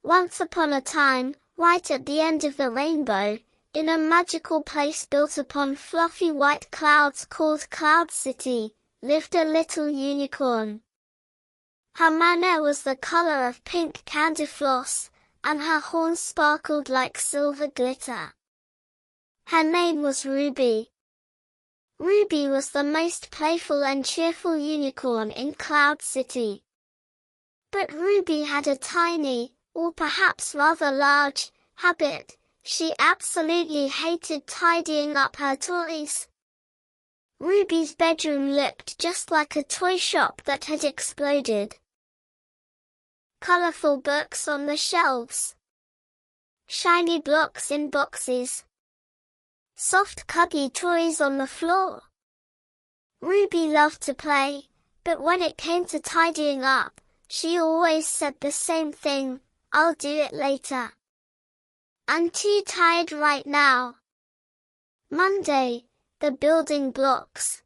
Once upon a time, right at the end of the rainbow, in a magical place built upon fluffy white clouds called Cloud City, lived a little unicorn. Her manner was the color of pink candy floss, and her horns sparkled like silver glitter. Her name was Ruby. Ruby was the most playful and cheerful unicorn in Cloud City. But Ruby had a tiny, or perhaps rather large, habit. She absolutely hated tidying up her toys. Ruby's bedroom looked just like a toy shop that had exploded. Colorful books on the shelves. Shiny blocks in boxes. Soft cuddly toys on the floor. Ruby loved to play, but when it came to tidying up, she always said the same thing, "I'll do it later. I'm too tired right now." Monday, the building blocks.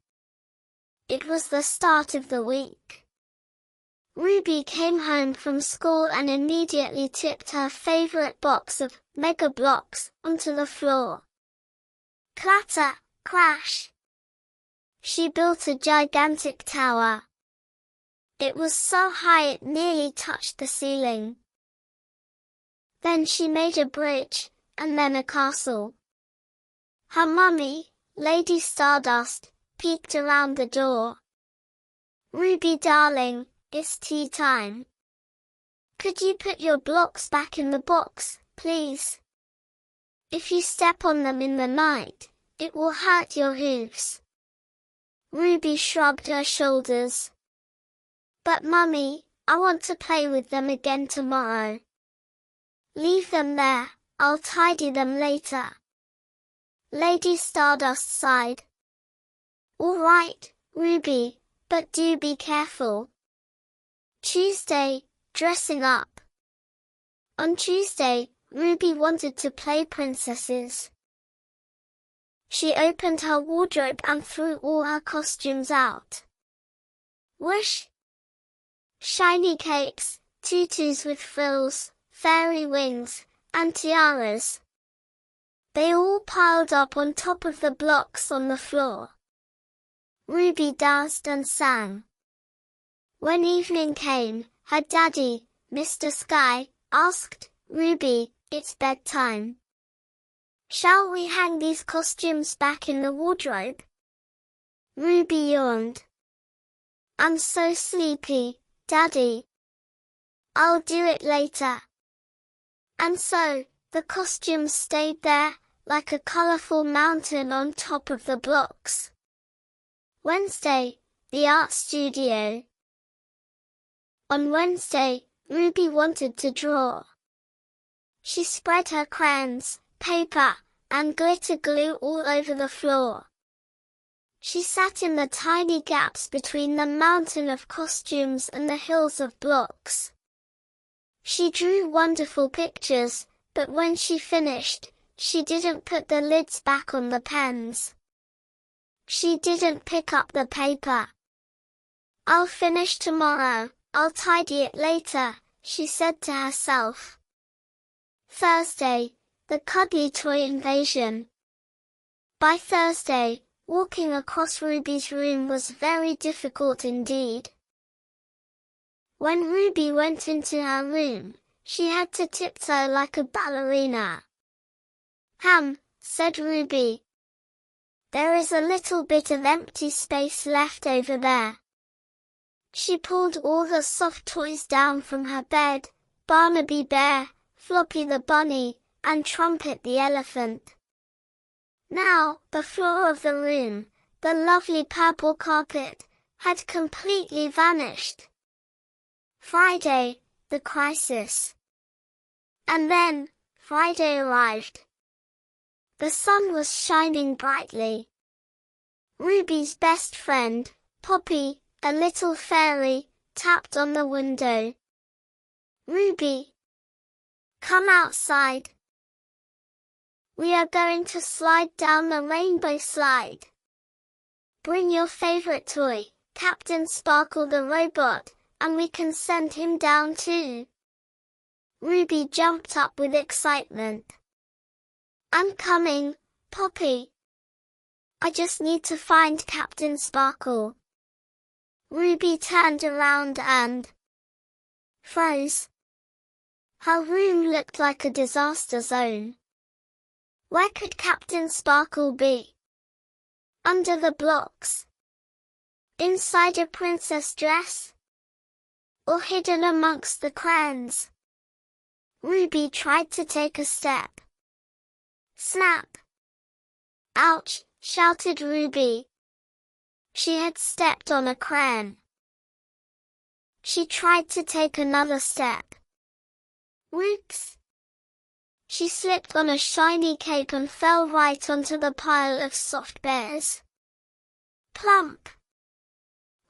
It was the start of the week. Ruby came home from school and immediately tipped her favorite box of Mega Blocks onto the floor. Clatter, crash. She built a gigantic tower. It was so high it nearly touched the ceiling. Then she made a bridge, and then a castle. Her mummy, Lady Stardust, peeked around the door. "Ruby darling, it's tea time. Could you put your blocks back in the box, please? If you step on them in the night, it will hurt your hooves." Ruby shrugged her shoulders. "But Mummy, I want to play with them again tomorrow." "Leave them there, I'll tidy them later." Lady Stardust sighed. "All right, Ruby, but do be careful." Tuesday, dressing up. On Tuesday, Ruby wanted to play princesses. She opened her wardrobe and threw all her costumes out. Whoosh! Shiny cakes, tutus with frills, fairy wings, and tiaras. They all piled up on top of the blocks on the floor. Ruby danced and sang. When evening came, her daddy, Mr. Sky, asked, "Ruby, it's bedtime. Shall we hang these costumes back in the wardrobe?" Ruby yawned. "I'm so sleepy, Daddy. I'll do it later." And so, the costumes stayed there, like a colorful mountain on top of the blocks. Wednesday, the art studio. On Wednesday, Ruby wanted to draw. She spread her crayons, paper, and glitter glue all over the floor. She sat in the tiny gaps between the mountain of costumes and the hills of blocks. She drew wonderful pictures, but when she finished, she didn't put the lids back on the pens. She didn't pick up the paper. "I'll finish tomorrow, I'll tidy it later," she said to herself. Thursday, the cuddly toy invasion. By Thursday, walking across Ruby's room was very difficult indeed. When Ruby went into her room, she had to tiptoe like a ballerina. Said Ruby. "There is a little bit of empty space left over there." She pulled all the soft toys down from her bed, Barnaby Bear, Floppy the Bunny, and Trumpet the Elephant. Now, the floor of the room, the lovely purple carpet, had completely vanished. Friday, the crisis. And then, Friday arrived. The sun was shining brightly. Ruby's best friend, Poppy, a little fairy, tapped on the window. "Ruby, come outside. We are going to slide down the rainbow slide. Bring your favorite toy, Captain Sparkle the robot, and we can send him down too." Ruby jumped up with excitement. I'm coming, Poppy. I just need to find Captain Sparkle. Ruby turned around and froze. Her room looked like a disaster zone. Where could Captain Sparkle be? Under the blocks? Inside a princess dress? Or hidden amongst the crayons? Ruby tried to take a step. Snap! Ouch! Shouted Ruby. She had stepped on a crayon. She tried to take another step. Whoops! She slipped on a shiny cape and fell right onto the pile of soft bears. Plump!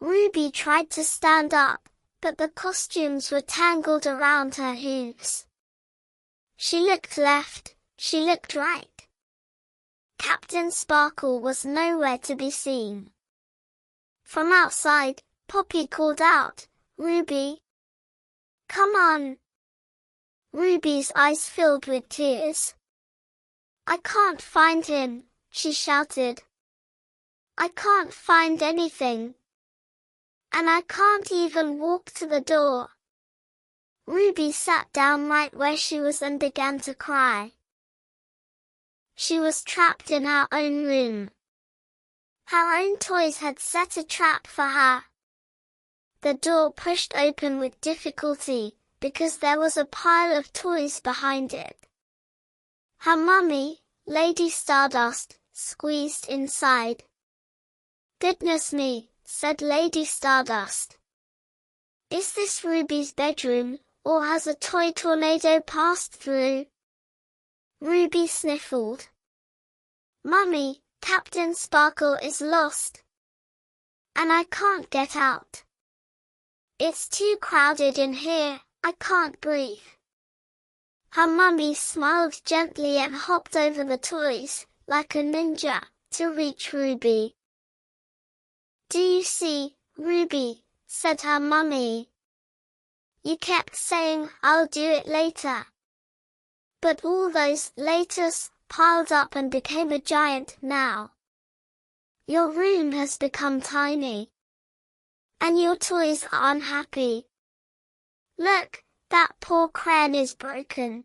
Ruby tried to stand up, but the costumes were tangled around her hooves. She looked left, she looked right. Captain Sparkle was nowhere to be seen. From outside, Poppy called out, Ruby! Come on! Ruby's eyes filled with tears. I can't find him, she shouted. I can't find anything. And I can't even walk to the door. Ruby sat down right where she was and began to cry. She was trapped in her own room. Her own toys had set a trap for her. The door pushed open with difficulty, because there was a pile of toys behind it. Her mummy, Lady Stardust, squeezed inside. Goodness me, said Lady Stardust. Is this Ruby's bedroom, or has a toy tornado passed through? Ruby sniffled. Mummy, Captain Sparkle is lost. And I can't get out. It's too crowded in here, I can't breathe. Her mummy smiled gently and hopped over the toys, like a ninja, to reach Ruby. Do you see, Ruby, said her mummy. You kept saying, I'll do it later. But all those laters piled up and became a giant now. Your room has become tiny. And your toys are unhappy. Look, that poor crayon is broken.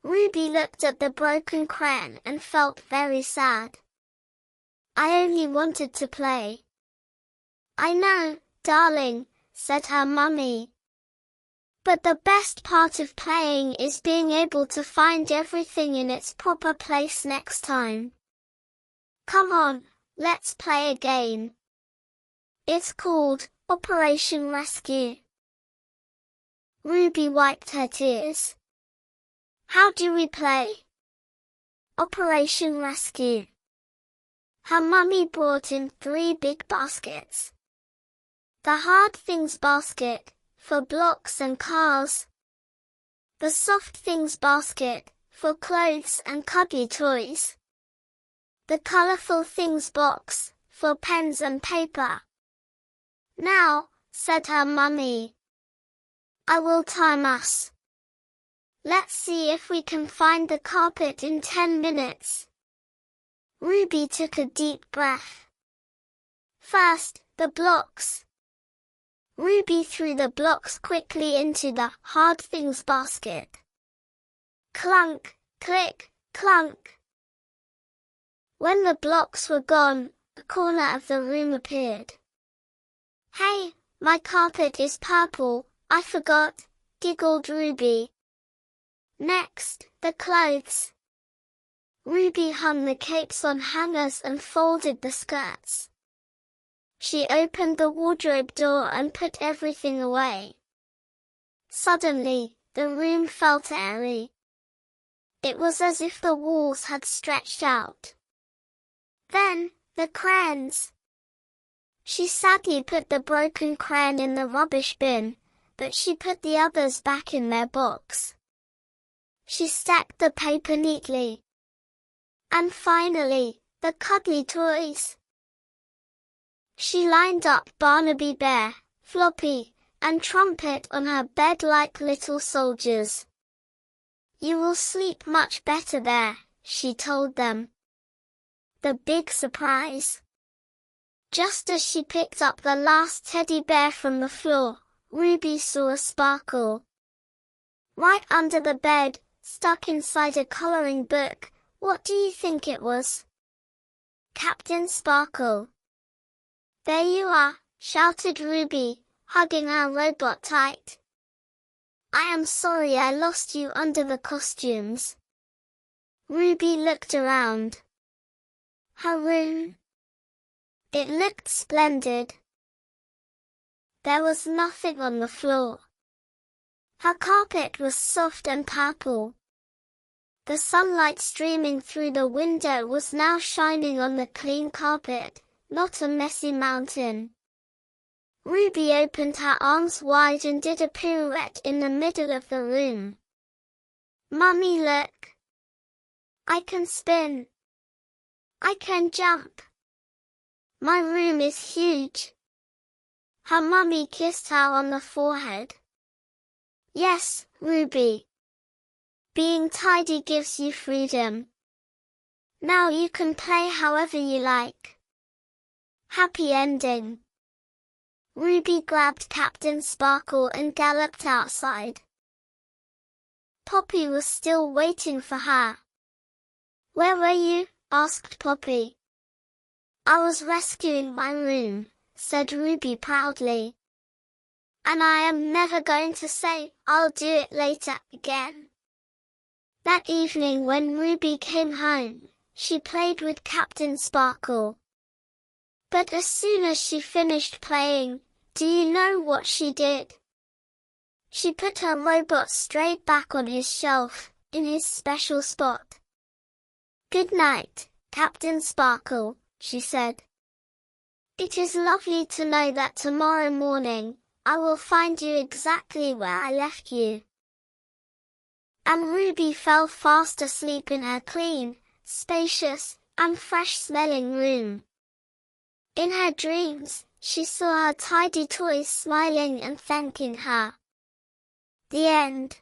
Ruby looked at the broken crayon and felt very sad. I only wanted to play. I know, darling, said her mummy. But the best part of playing is being able to find everything in its proper place next time. Come on, let's play again. It's called Operation Rescue. Ruby wiped her tears. How do we play? Operation Rescue. Her mummy brought in 3 big baskets. The hard things basket, for blocks and cars. The soft things basket, for clothes and cuddly toys. The colorful things box, for pens and paper. Now, said her mummy, I will time us. Let's see if we can find the carpet in 10 minutes. Ruby took a deep breath. First, the blocks. Ruby threw the blocks quickly into the hard things basket. Clunk, click, clunk. When the blocks were gone, a corner of the room appeared. Hey, my carpet is purple, I forgot, giggled Ruby. Next, the clothes. Ruby hung the capes on hangers and folded the skirts. She opened the wardrobe door and put everything away. Suddenly, the room felt airy. It was as if the walls had stretched out. Then, the crayons. She sadly put the broken crayon in the rubbish bin, but she put the others back in their box. She stacked the paper neatly. And finally, the cuddly toys. She lined up Barnaby Bear, Floppy, and trumpet on her bed like little soldiers. "You will sleep much better there," she told them. The big surprise. Just as she picked up the last teddy bear from the floor, Ruby saw a sparkle. Right under the bed, stuck inside a coloring book. What do you think it was? Captain Sparkle. "There you are," shouted Ruby, hugging her robot tight. "I am sorry I lost you under the costumes." Ruby looked around. Her room. It looked splendid. There was nothing on the floor. Her carpet was soft and purple. The sunlight streaming through the window was now shining on the clean carpet, not a messy mountain. Ruby opened her arms wide and did a pirouette in the middle of the room. "Mummy, look! I can spin. I can jump. My room is huge." Her mummy kissed her on the forehead. "Yes, Ruby. Being tidy gives you freedom. Now you can play however you like." Happy ending. Ruby grabbed Captain Sparkle and galloped outside. Poppy was still waiting for her. "Where were you?" asked Poppy. "I was rescuing my room," said Ruby proudly. "And I am never going to say, I'll do it later, again." That evening when Ruby came home, she played with Captain Sparkle. But as soon as she finished playing, do you know what she did? She put her robot straight back on his shelf, in his special spot. "Good night, Captain Sparkle," she said. "It is lovely to know that tomorrow morning, I will find you exactly where I left you." And Ruby fell fast asleep in her clean, spacious, and fresh-smelling room. In her dreams, she saw her tidy toys smiling and thanking her. The end.